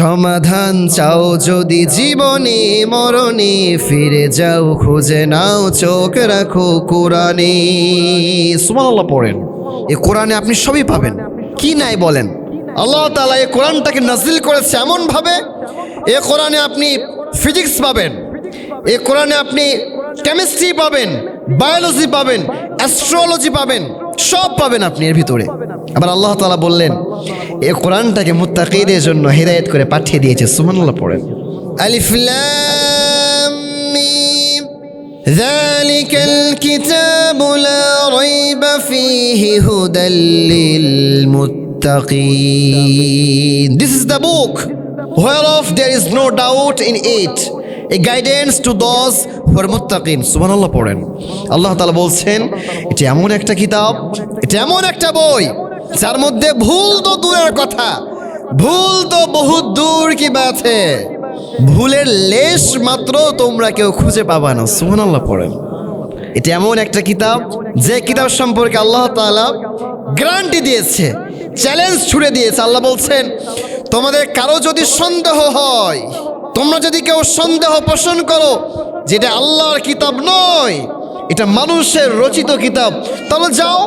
সমাধান চাও যদি জীবনে মরণে, ফিরে যাও খুঁজে নাও চোখ রাখো কোরআনে। সুবহানাল্লাহ পড়েন। এই কোরআনে আপনি সবই পাবেন, কি নাই বলেন। আল্লাহ তাআলা এই কোরআনটাকে নাজিল করেছে এমন ভাবে, এই কোরআনে আপনি ফিজিক্স পাবেন, এই কোরআনে আপনি কেমিস্ট্রি পাবেন, বায়োলজি পাবেন, অ্যাস্ট্রোলজি পাবেন, সব পাবেন আপনি এর ভিতরে। আবার আল্লাহ তাআলা বললেন এই কোরআনটাকে মুত্তাকিদের জন্য হিদায়াত করে পাঠিয়ে দিয়েছে। সুবহানাল্লাহ পড়েন। আলিফ লাম মিম যালিকাল কিতাবু লা রাইবা ফীহি হুদাল লিল মুত্তাকিন। This is the book whereof there is no doubt in it, a guidance to those who are muttaqin. সুবহানাল্লাহ পড়েন। আল্লাহ তাআলা বলছেন এটা এমন একটা কিতাব, এটা এমন একটা বই যার মধ্যে ভুল তো দূরের কথা, ভুল তো বহু দূর কি বাতে, ভুলের লেশ মাত্র তোমরা কেউ খুঁজে পাবা না। সুবহানাল্লাহ পড়েন। এটা এমন একটা কিতাব যে কিতাব সম্পর্কে আল্লাহ তাআলা গ্যারান্টি দিয়েছে, চ্যালেঞ্জ ছুড়ে দিয়েছে। আল্লাহ বলছেন তোমাদের কারো যদি সন্দেহ হয়, তোমরা যদি কেউ সন্দেহ পোষণ করো যেটা আল্লাহর কিতাব নয়, এটা মানুষের রচিত কিতাব, তাহলে যাও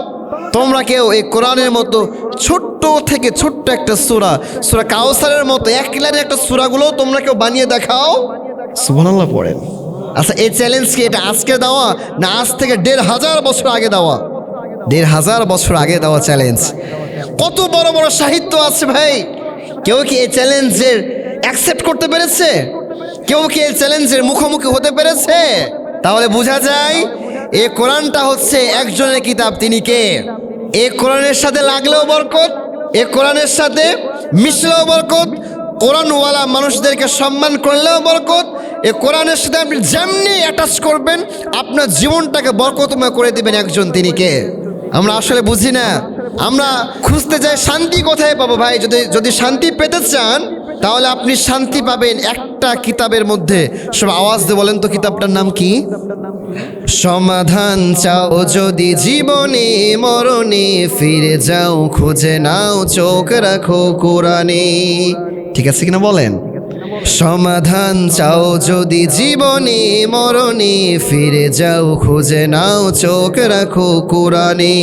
তোমরা কেউ এই কোরআনের মতো ছোট্ট থেকে ছোট্ট একটা সূরা, সূরা কাউসারের মতো এক লাইনের একটা সূরাগুলো তোমরা কেউ বানিয়ে দেখাও। সুবহানাল্লাহ পড়েন। আচ্ছা এই চ্যালেঞ্জ কি এটা আজকে দেওয়া না আজ থেকে ১৫০০ বছর আগে দেওয়া? ১৫০০ বছর আগে দেওয়া চ্যালেঞ্জ। কত বড় বড় সাহিত্য আছে ভাই, কেউ কি এই চ্যালেঞ্জের অ্যাকসেপ্ট করতে পেরেছে? কেউ কি এই চ্যালেঞ্জের মুখোমুখি হতে পেরেছে? তাহলে বোঝা যায় এই কোরআনটা হচ্ছে একজনের কিতাব। তিনি কে? এই কোরআনের সাথে লাগলেও বরকত, এই কোরআনের সাথে মিশলেও বরকত, কোরআনওয়ালা মানুষদেরকে সম্মান করলেও বরকত। এই কোরআনের সাথে আপনি যেমনি অ্যাটাচ করবেন আপনার জীবনটাকে বরকতময় করে দিবেন একজন। তিনি কে? আমরা আসলে বুঝি না। আমরা খুঁজতে যাই শান্তি কোথায় পাবো ভাই। যদি শান্তি পেতে চান তাহলে আপনি শান্তি পাবেন একটা কিতাবের মধ্যে। সব আওয়াজ দিয়ে বলেন তো কিতাবটার নাম কি? সমাধান চাও যদি জীবনে মরণে, ফিরে যাও খুঁজে নাও চোখ রাখো কোরআনে। ঠিক আছে কিনা বলেন? সমাধান চাও যদি জীবনে মরণে, ফিরে যাও খুঁজে নাও চোখ রাখো কোরআনে।